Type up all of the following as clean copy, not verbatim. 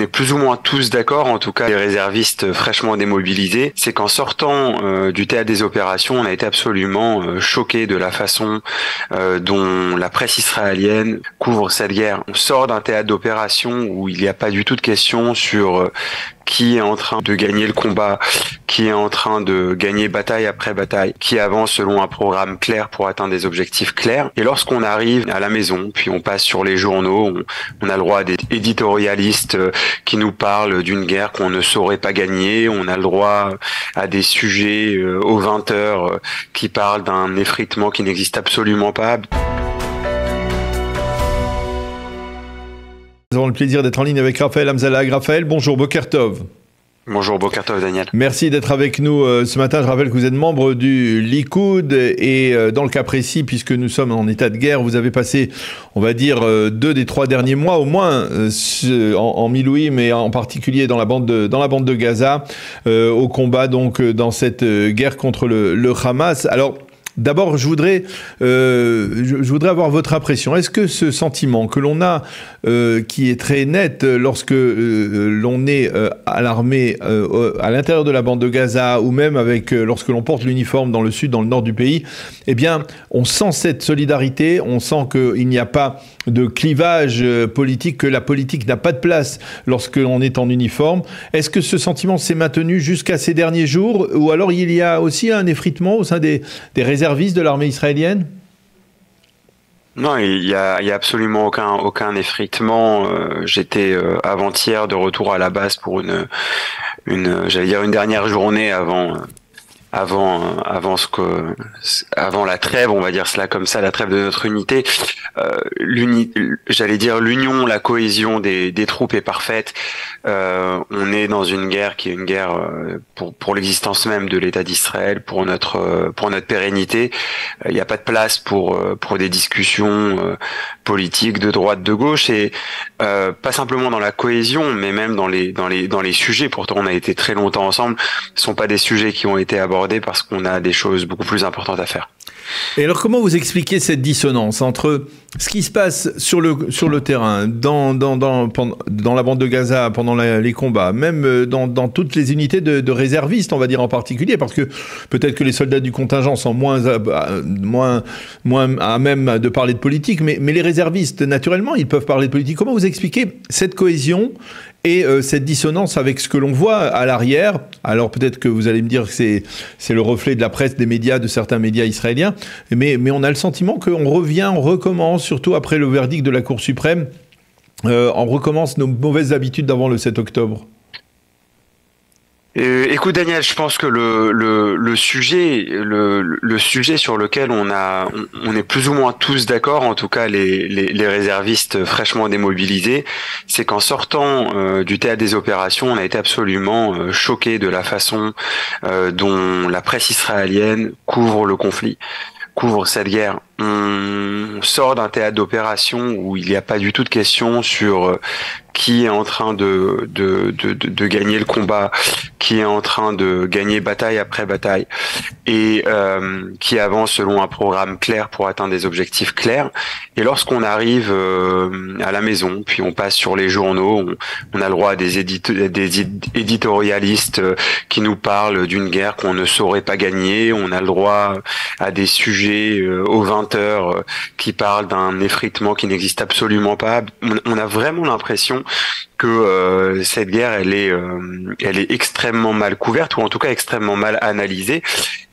est plus ou moins tous d'accord, en tout cas les réservistes fraîchement démobilisés, c'est qu'en sortant du théâtre des opérations, on a été absolument choqués de la façon dont la presse israélienne couvre cette guerre. On sort d'un théâtre d'opération où il n'y a pas du tout de question sur qui est en train de gagner le combat, qui est en train de gagner bataille après bataille, qui avance selon un programme clair pour atteindre des objectifs clairs. Et lorsqu'on arrive à la maison, puis on passe sur les journaux, on a le droit à des éditorialistes qui nous parlent d'une guerre qu'on ne saurait pas gagner, on a le droit à des sujets aux 20 heures qui parlent d'un effritement qui n'existe absolument pas. Nous avons le plaisir d'être en ligne avec Raphaël Hamzalag. Raphaël, bonjour, Boker Tov. Bonjour, Boker Tov, Daniel. Merci d'être avec nous ce matin. Je rappelle que vous êtes membre du Likoud et dans le cas précis, puisque nous sommes en état de guerre, vous avez passé, on va dire, 2 des 3 derniers mois au moins en Milouïm, mais en particulier dans la bande de Gaza, au combat donc dans cette guerre contre le Hamas. Alors, d'abord, je voudrais avoir votre impression. Est-ce que ce sentiment que l'on a, qui est très net lorsque l'on est à l'armée, à l'intérieur de la bande de Gaza, ou même lorsque l'on porte l'uniforme dans le sud, dans le nord du pays, eh bien, on sent cette solidarité, on sent qu'il n'y a pas de clivage politique, que la politique n'a pas de place lorsque l'on est en uniforme. Est-ce que ce sentiment s'est maintenu jusqu'à ces derniers jours, ou alors il y a aussi un effritement au sein des réservistes de l'armée israélienne? Non, il y a absolument aucun effritement. J'étais avant-hier de retour à la base pour j'allais dire une dernière journée avant la trêve, on va dire cela comme ça, la trêve de notre unité. J'allais dire l'union, la cohésion des troupes est parfaite. On est dans une guerre qui est une guerre pour l'existence même de l'État d'Israël, pour notre pérennité. Il n'y a pas de place pour des discussions politiques de droite, de gauche, et pas simplement dans la cohésion, mais même dans les sujets. Pourtant, on a été très longtemps ensemble. Ce sont pas des sujets qui ont été abordés parce qu'on a des choses beaucoup plus importantes à faire. Et alors, comment vous expliquez cette dissonance entre ce qui se passe sur le terrain, dans la bande de Gaza, pendant les combats, même dans toutes les unités de réservistes, on va dire en particulier, parce que peut-être que les soldats du contingent sont moins à même de parler de politique, mais les réservistes, naturellement, ils peuvent parler de politique. Comment vous expliquez cette cohésion et cette dissonance avec ce que l'on voit à l'arrière? Alors peut-être que vous allez me dire que c'est le reflet de la presse, des médias, de certains médias israéliens, mais on a le sentiment qu'on recommence, surtout après le verdict de la Cour suprême, on recommence nos mauvaises habitudes d'avant le 7 octobre. Écoute Daniel, je pense que le sujet sur lequel on est plus ou moins tous d'accord, en tout cas les réservistes fraîchement démobilisés, c'est qu'en sortant du théâtre des opérations, on a été absolument choqués de la façon dont la presse israélienne couvre le conflit, couvre cette guerre. On sort d'un théâtre d'opération où il n'y a pas du tout de question sur qui est en train de gagner le combat, qui est en train de gagner bataille après bataille, et qui avance selon un programme clair pour atteindre des objectifs clairs. Et lorsqu'on arrive à la maison, puis on passe sur les journaux, on a le droit à des éditorialistes qui nous parlent d'une guerre qu'on ne saurait pas gagner, on a le droit à des sujets aux 20 heures qui parlent d'un effritement qui n'existe absolument pas. On a vraiment l'impression que cette guerre, elle est extrêmement mal couverte, ou en tout cas extrêmement mal analysée.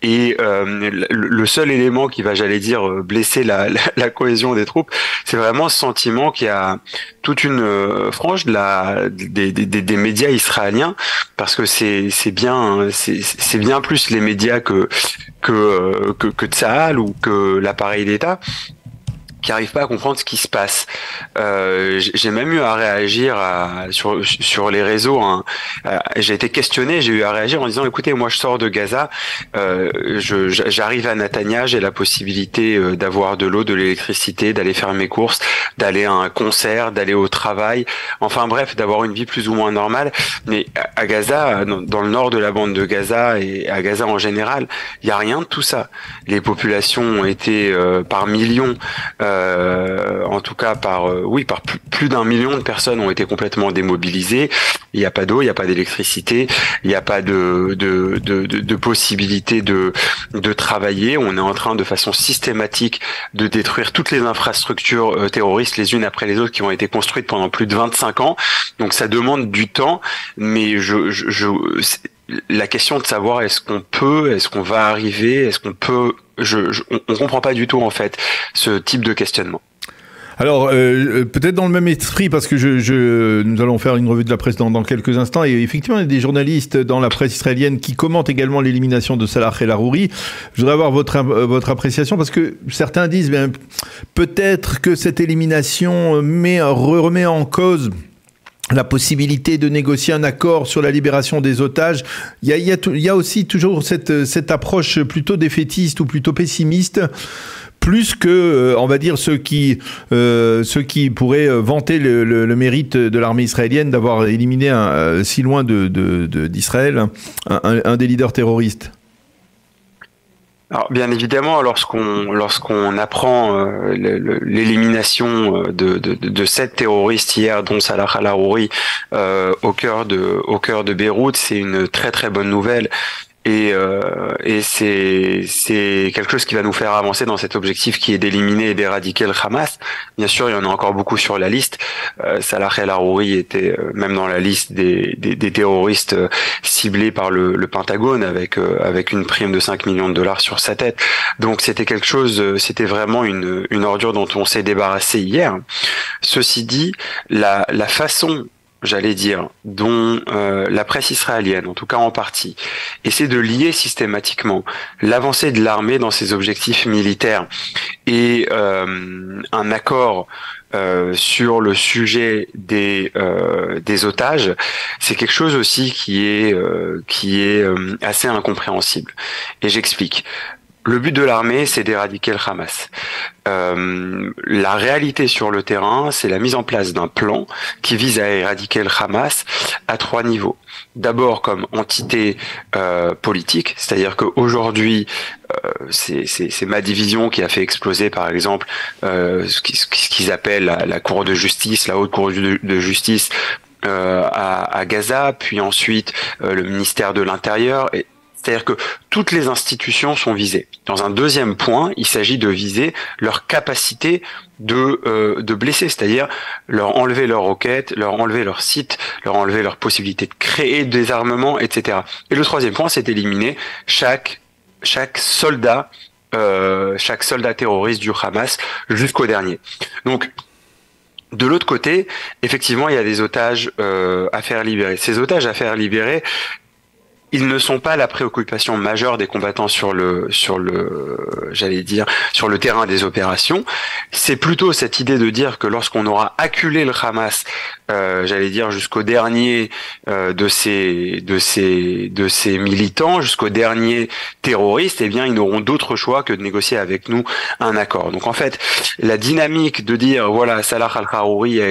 Et le seul élément qui va, j'allais dire, blesser la cohésion des troupes, c'est vraiment ce sentiment qu'il y a toute une frange des médias israéliens, parce que c'est bien plus les médias que Tsahal ou que l'appareil d'État, qui n'arrivent pas à comprendre ce qui se passe. J'ai même eu à réagir sur les réseaux. J'ai été questionné, j'ai eu à réagir en disant, écoutez, moi je sors de Gaza, j'arrive à Netanya, j'ai la possibilité d'avoir de l'eau, de l'électricité, d'aller faire mes courses, d'aller à un concert, d'aller au travail, enfin bref, d'avoir une vie plus ou moins normale. Mais à Gaza, dans le nord de la bande de Gaza et à Gaza en général, il n'y a rien de tout ça. Les populations ont été par millions en tout cas par plus d'un million de personnes ont été complètement démobilisées. Il n'y a pas d'eau, il n'y a pas d'électricité, il n'y a pas de possibilité de travailler. On est en train de façon systématique de détruire toutes les infrastructures terroristes les unes après les autres qui ont été construites pendant plus de 25 ans. Donc ça demande du temps, mais la question de savoir est-ce qu'on va arriver, est-ce qu'on peut, on comprend pas du tout en fait ce type de questionnement. Alors, peut-être dans le même esprit, parce que nous allons faire une revue de la presse dans quelques instants, et effectivement, il y a des journalistes dans la presse israélienne qui commentent également l'élimination de Salah El-Harouri. Je voudrais avoir votre appréciation, parce que certains disent, peut-être que cette élimination remet en cause la possibilité de négocier un accord sur la libération des otages. Il y a aussi toujours cette approche plutôt défaitiste ou plutôt pessimiste, plus que, on va dire, ceux qui pourraient vanter le mérite de l'armée israélienne d'avoir éliminé si loin d'Israël un des leaders terroristes. Alors, bien évidemment, lorsqu'on apprend l'élimination de 7 terroristes hier, dont Salah El-Harouri, au cœur de Beyrouth, c'est une très très bonne nouvelle. Et c'est quelque chose qui va nous faire avancer dans cet objectif qui est d'éliminer et d'éradiquer le Hamas. Bien sûr, il y en a encore beaucoup sur la liste. Salah El-Harouri était même dans la liste des terroristes ciblés par le Pentagone avec une prime de 5 millions de dollars sur sa tête. Donc c'était vraiment une ordure dont on s'est débarrassé hier. Ceci dit, la façon, j'allais dire, dont la presse israélienne, en tout cas en partie, essaie de lier systématiquement l'avancée de l'armée dans ses objectifs militaires et un accord sur le sujet des otages, c'est quelque chose aussi qui est assez incompréhensible. Et j'explique. Le but de l'armée, c'est d'éradiquer le Hamas. La réalité sur le terrain, c'est la mise en place d'un plan qui vise à éradiquer le Hamas à 3 niveaux. D'abord comme entité politique, c'est-à-dire qu'aujourd'hui, c'est ma division qui a fait exploser, par exemple, ce qu'ils appellent la Cour de justice, la Haute Cour de justice à Gaza, puis ensuite le ministère de l'Intérieur. C'est-à-dire que toutes les institutions sont visées. Dans un deuxième point, il s'agit de viser leur capacité de blesser, c'est-à-dire leur enlever leurs roquettes, leur enlever leurs sites, leur enlever leur possibilité de créer des armements, etc. Et le troisième point, c'est d'éliminer chaque soldat terroriste du Hamas jusqu'au dernier. Donc, de l'autre côté, effectivement, il y a des otages à faire libérer. Ces otages à faire libérer, ils ne sont pas la préoccupation majeure des combattants sur le terrain des opérations. C'est plutôt cette idée de dire que lorsqu'on aura acculé le Hamas, jusqu'au dernier de ces militants, jusqu'au dernier terroriste, eh bien, ils n'auront d'autre choix que de négocier avec nous un accord. Donc, en fait, la dynamique de dire, voilà, Salah El-Harouri a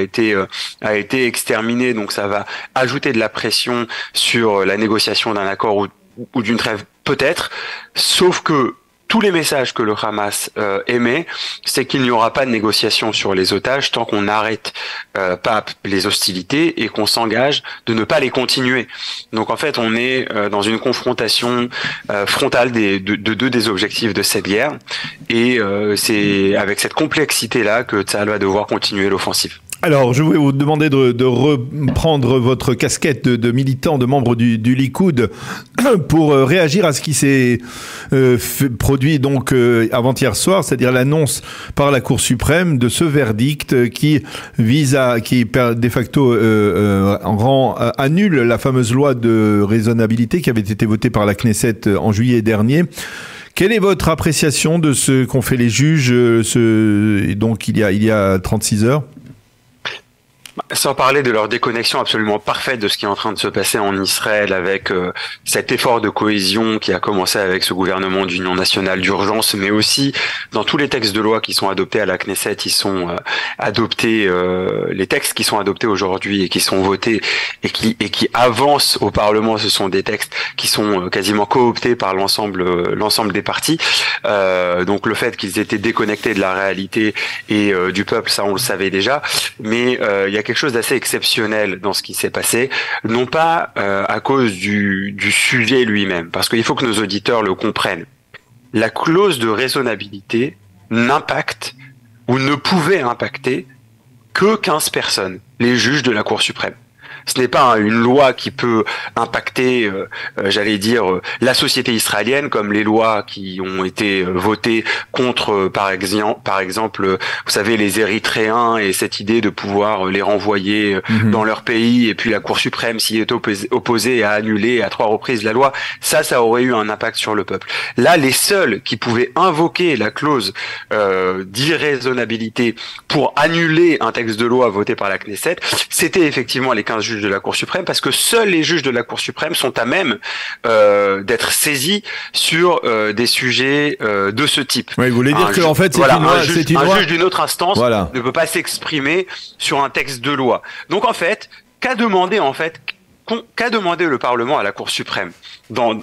été exterminé, donc ça va ajouter de la pression sur la négociation d'un accord ou d'une trêve, peut-être, sauf que tous les messages que le Hamas émet, c'est qu'il n'y aura pas de négociation sur les otages tant qu'on n'arrête pas les hostilités et qu'on s'engage de ne pas les continuer. Donc en fait, on est dans une confrontation frontale de deux des objectifs de cette guerre, et c'est avec cette complexité-là que Tsahal va devoir continuer l'offensive. Alors, je voulais vous demander de reprendre votre casquette de militant, de membre du Likoud, pour réagir à ce qui s'est produit donc avant-hier soir, c'est-à-dire l'annonce par la Cour suprême de ce verdict qui de facto annule la fameuse loi de raisonnabilité qui avait été votée par la Knesset en juillet dernier. Quelle est votre appréciation de ce qu'ont fait les juges donc il y a 36 heures ? Sans parler de leur déconnexion absolument parfaite de ce qui est en train de se passer en Israël avec cet effort de cohésion qui a commencé avec ce gouvernement d'union nationale d'urgence, mais aussi dans tous les textes de loi qui sont adoptés à la Knesset, ils sont adoptés, les textes qui sont adoptés aujourd'hui et qui sont votés et qui avancent au Parlement, ce sont des textes qui sont quasiment cooptés par l'ensemble des partis. Donc le fait qu'ils étaient déconnectés de la réalité et du peuple, ça on le savait déjà, mais il y a quelque chose d'assez exceptionnel dans ce qui s'est passé, non pas à cause du sujet lui-même, parce qu'il faut que nos auditeurs le comprennent. La clause de raisonnabilité n'impacte ou ne pouvait impacter que 15 personnes, les juges de la Cour suprême. Ce n'est pas une loi qui peut impacter, j'allais dire, la société israélienne, comme les lois qui ont été votées contre, par exemple, vous savez, les Érythréens et cette idée de pouvoir les renvoyer dans leur pays, et puis la Cour suprême s'y est opposée et a annulé à 3 reprises la loi. Ça aurait eu un impact sur le peuple. Là, les seuls qui pouvaient invoquer la clause d'irraisonnabilité pour annuler un texte de loi voté par la Knesset, c'était effectivement les 15 juges de la Cour suprême, parce que seuls les juges de la Cour suprême sont à même d'être saisis sur des sujets de ce type. Oui, vous voulez dire que en fait, un juge d'une autre instance ne peut pas s'exprimer sur un texte de loi. Donc en fait, qu'a demandé le Parlement à la Cour suprême dans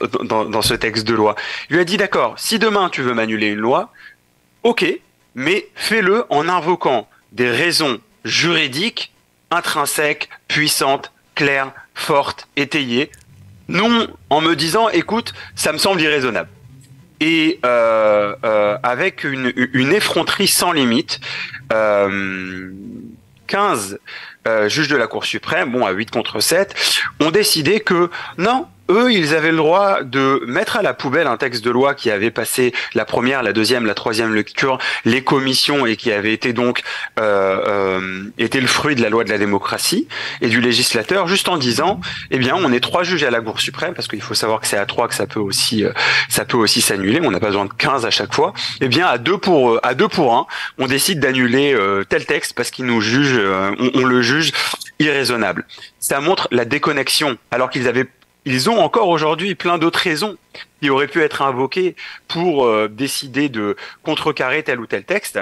ce texte de loi? Il lui a dit d'accord, si demain tu veux m'annuler une loi, ok, mais fais-le en invoquant des raisons juridiques intrinsèques, puissantes, claires, fortes, étayées, non en me disant écoute, ça me semble irraisonnable. Et avec une effronterie sans limite, 15 juges de la Cour suprême, à 8 contre 7, ont décidé que non, eux, ils avaient le droit de mettre à la poubelle un texte de loi qui avait passé la première, la deuxième, la troisième lecture, les commissions, et qui avait été donc était le fruit de la loi de la démocratie et du législateur, juste en disant, eh bien, on est 3 juges à la Cour suprême, parce qu'il faut savoir que c'est à 3 que ça peut aussi s'annuler, on n'a pas besoin de 15 à chaque fois. Eh bien, à 2 pour 1, on décide d'annuler tel texte parce qu'il nous juge, on le juge irraisonnable. Ça montre la déconnexion, alors ils ont encore aujourd'hui plein d'autres raisons qui auraient pu être invoquées pour décider de contrecarrer tel ou tel texte.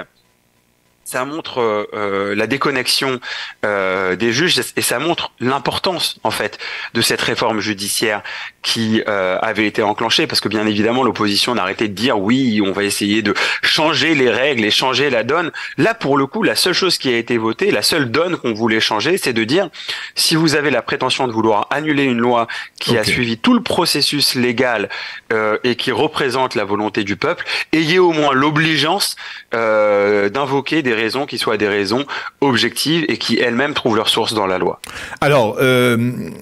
Ça montre la déconnexion des juges, et ça montre l'importance en fait de cette réforme judiciaire qui avait été enclenchée, parce que bien évidemment l'opposition n'arrêtait de dire oui, on va essayer de changer les règles et changer la donne. Là pour le coup, la seule chose qui a été votée, la seule donne qu'on voulait changer, c'est de dire si vous avez la prétention de vouloir annuler une loi qui a suivi tout le processus légal et qui représente la volonté du peuple, ayez au moins l'obligeance d'invoquer des raisons qui soient des raisons objectives et qui elles-mêmes trouvent leur source dans la loi. Alors,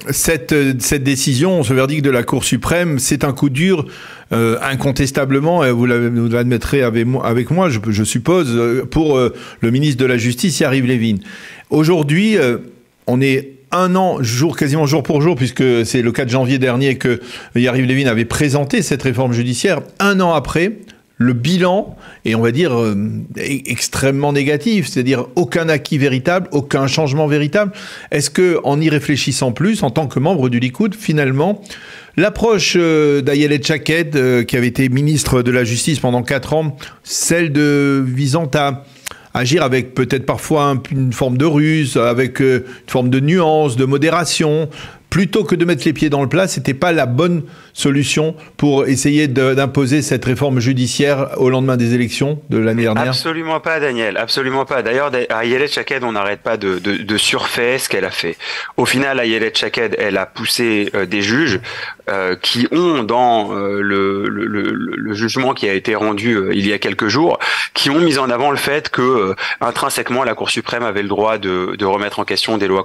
cette décision, ce verdict de la Cour suprême, c'est un coup dur, incontestablement, et vous l'admettrez avec moi, je suppose, pour le ministre de la Justice, Yariv Levin. Aujourd'hui, on est un an, quasiment jour pour jour, puisque c'est le 4 janvier dernier que Yariv Levin avait présenté cette réforme judiciaire. Un an après, le bilan est, on va dire, extrêmement négatif, c'est-à-dire aucun acquis véritable, aucun changement véritable. Est-ce que, en y réfléchissant plus, en tant que membre du Likoud, finalement, l'approche d'Ayelet Shaked, qui avait été ministre de la Justice pendant 4 ans, celle visant à agir avec peut-être parfois une forme de ruse, avec une forme de nuance, de modération, plutôt que de mettre les pieds dans le plat, c'était pas la bonne solution pour essayer d'imposer cette réforme judiciaire au lendemain des élections de l'année dernière? Absolument pas, Daniel, absolument pas. D'ailleurs, Ayelet Shaked, on n'arrête pas de surfer ce qu'elle a fait. Au final, Ayelet Shaked, elle a poussé des juges qui ont, dans le jugement qui a été rendu il y a quelques jours, qui ont mis en avant le fait que intrinsèquement, la Cour suprême avait le droit de remettre en question des lois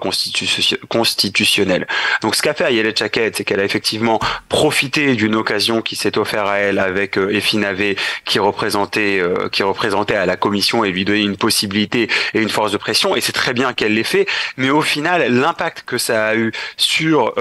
constitutionnelles. Donc ce qu'a fait Ayelet Shaked, c'est qu'elle a effectivement profité d'une occasion qui s'est offerte à elle avec Efin Navé qui représentait à la commission et lui donnait une possibilité et une force de pression, et c'est très bien qu'elle l'ait fait, mais au final l'impact que ça a eu sur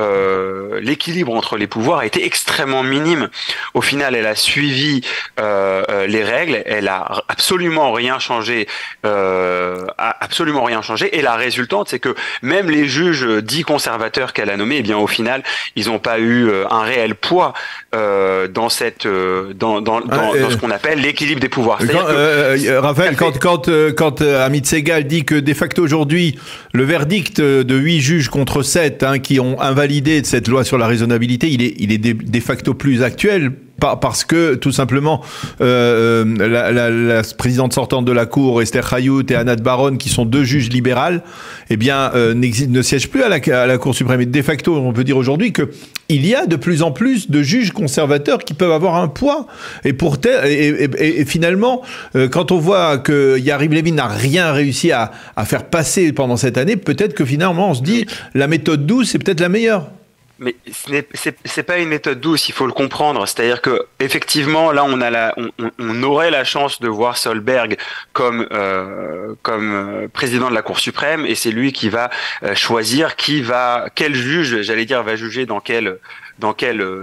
l'équilibre entre les pouvoirs a été extrêmement minime. Au final, elle a suivi les règles, elle a absolument rien changé, et la résultante, c'est que même les juges dits conservateurs qu'elle a nommés, eh bien au final, ils n'ont pas eu un réel poids dans ce qu'on appelle l'équilibre des pouvoirs. Raphaël, quand Amit Segal dit que de facto aujourd'hui, le verdict de 8 juges contre 7 qui ont invalidé cette loi sur la raisonnabilité, il est de facto plus actuel. Parce que, tout simplement, la présidente sortante de la Cour, Esther Chayout, et Anat Baron, qui sont 2 juges libérales, eh bien, ne siègent plus à la Cour suprême. Et de facto, on peut dire aujourd'hui que il y a de plus en plus de juges conservateurs qui peuvent avoir un poids. Et finalement, quand on voit que Yariv Levin n'a rien réussi à faire passer pendant cette année, peut-être que finalement, on se dit, la méthode douce, c'est peut-être la meilleure. Mais c'est pas une méthode douce, il faut le comprendre. C'est-à-dire que effectivement, là, on aurait la chance de voir Solberg comme président de la Cour suprême, et c'est lui qui va choisir quel juge, j'allais dire, va juger dans quel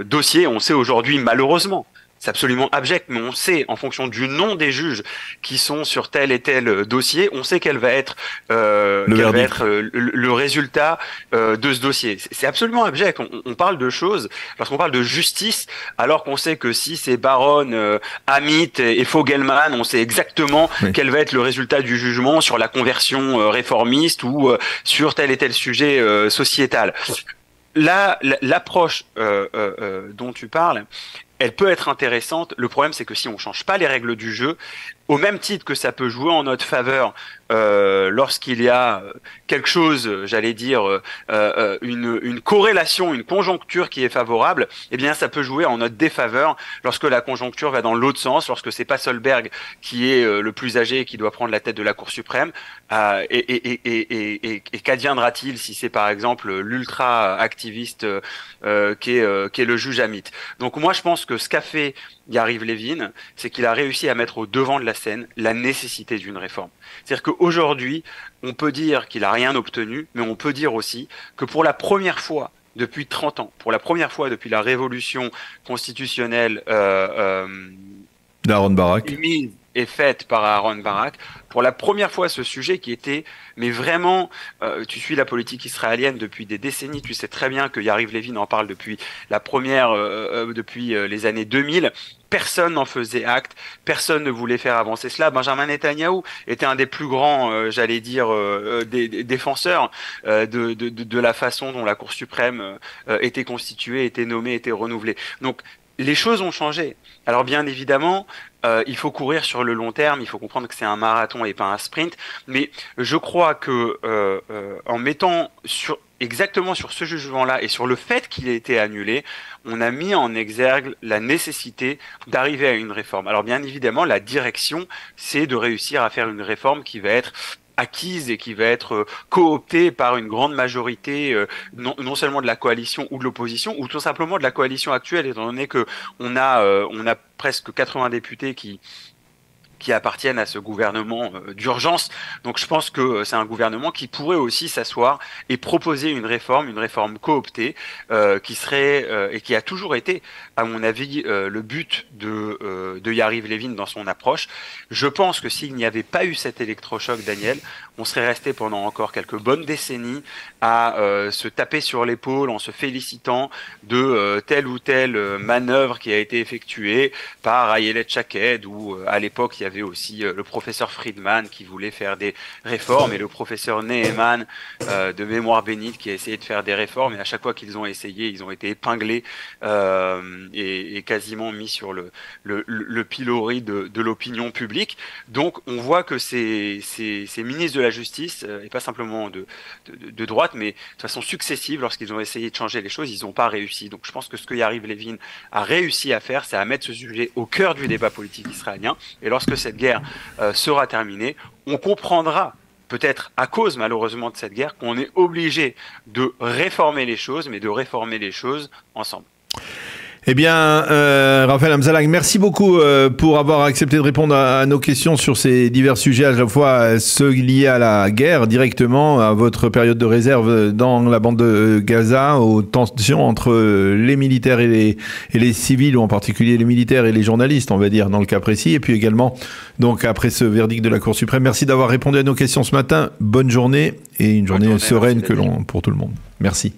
dossier. On sait aujourd'hui, malheureusement. C'est absolument abject, mais on sait, en fonction du nom des juges qui sont sur tel et tel dossier, on sait quel va être le résultat de ce dossier. C'est absolument abject. On parle de choses, lorsqu'on parle de justice, alors qu'on sait que si c'est Baron, Amit et Fogelman, on sait exactement quel va être le résultat du jugement sur la conversion réformiste ou sur tel et tel sujet sociétal. Là, l'approche dont tu parles, elle peut être intéressante. Le problème, c'est que si on change pas les règles du jeu, au même titre que ça peut jouer en notre faveur lorsqu'il y a quelque chose, j'allais dire, une corrélation, une conjoncture qui est favorable, eh bien ça peut jouer en notre défaveur lorsque la conjoncture va dans l'autre sens, lorsque c'est pas Solberg qui est le plus âgé et qui doit prendre la tête de la Cour suprême. Et qu'adviendra-t-il si c'est par exemple l'ultra activiste qui est le juge Amit. Donc moi je pense que ce qu'a fait Yariv Levin, c'est qu'il a réussi à mettre au devant de la scène la nécessité d'une réforme. C'est-à-dire qu'aujourd'hui, on peut dire qu'il a rien obtenu, mais on peut dire aussi que pour la première fois depuis 30 ans, pour la première fois depuis la révolution constitutionnelle d'Aaron Barak, est faite par Aaron Barak, pour la première fois ce sujet qui était, mais vraiment, tu suis la politique israélienne depuis des décennies, tu sais très bien que Yariv Levin en parle depuis depuis les années 2000, personne n'en faisait acte, personne ne voulait faire avancer cela. Benjamin Netanyahou était un des plus grands, j'allais dire, des défenseurs de la façon dont la Cour suprême était constituée, était nommée, était renouvelée. Donc, les choses ont changé. Alors bien évidemment, il faut courir sur le long terme, il faut comprendre que c'est un marathon et pas un sprint, mais je crois que en mettant exactement sur ce jugement-là et sur le fait qu'il ait été annulé, on a mis en exergue la nécessité d'arriver à une réforme. Alors bien évidemment, la direction, c'est de réussir à faire une réforme qui va être acquise et qui va être cooptée par une grande majorité, non seulement de la coalition ou de l'opposition, ou tout simplement de la coalition actuelle, étant donné que on a presque 80 députés qui appartiennent à ce gouvernement d'urgence. Donc je pense que c'est un gouvernement qui pourrait aussi s'asseoir et proposer une réforme cooptée, qui serait et qui a toujours été, à mon avis, le but de Yariv Levin dans son approche. Je pense que s'il n'y avait pas eu cet électrochoc, Daniel, on serait resté pendant encore quelques bonnes décennies à se taper sur l'épaule en se félicitant de telle ou telle manœuvre qui a été effectuée par Ayelet Shaked, ou à l'époque il y avait aussi le professeur Friedman qui voulait faire des réformes, et le professeur Neheman de mémoire bénite qui a essayé de faire des réformes, et à chaque fois qu'ils ont essayé, ils ont été épinglés et quasiment mis sur le pilori de l'opinion publique. Donc on voit que ces ministres de la Justice, et pas simplement de droite, mais de façon successive, lorsqu'ils ont essayé de changer les choses, ils n'ont pas réussi. Donc je pense que ce que Yariv Levin a réussi à faire, c'est à mettre ce sujet au cœur du débat politique israélien, et lorsque cette guerre sera terminée, on comprendra peut-être à cause malheureusement de cette guerre, qu'on est obligé de réformer les choses, mais de réformer les choses ensemble. Eh bien, Raphaël Amzalag, merci beaucoup pour avoir accepté de répondre à nos questions sur ces divers sujets, à la fois ceux liés à la guerre directement, à votre période de réserve dans la bande de Gaza, aux tensions entre les militaires et les civils, ou en particulier les militaires et les journalistes, on va dire, dans le cas précis, et puis également, donc après ce verdict de la Cour suprême. Merci d'avoir répondu à nos questions ce matin. Bonne journée et une journée sereine pour tout le monde. Merci.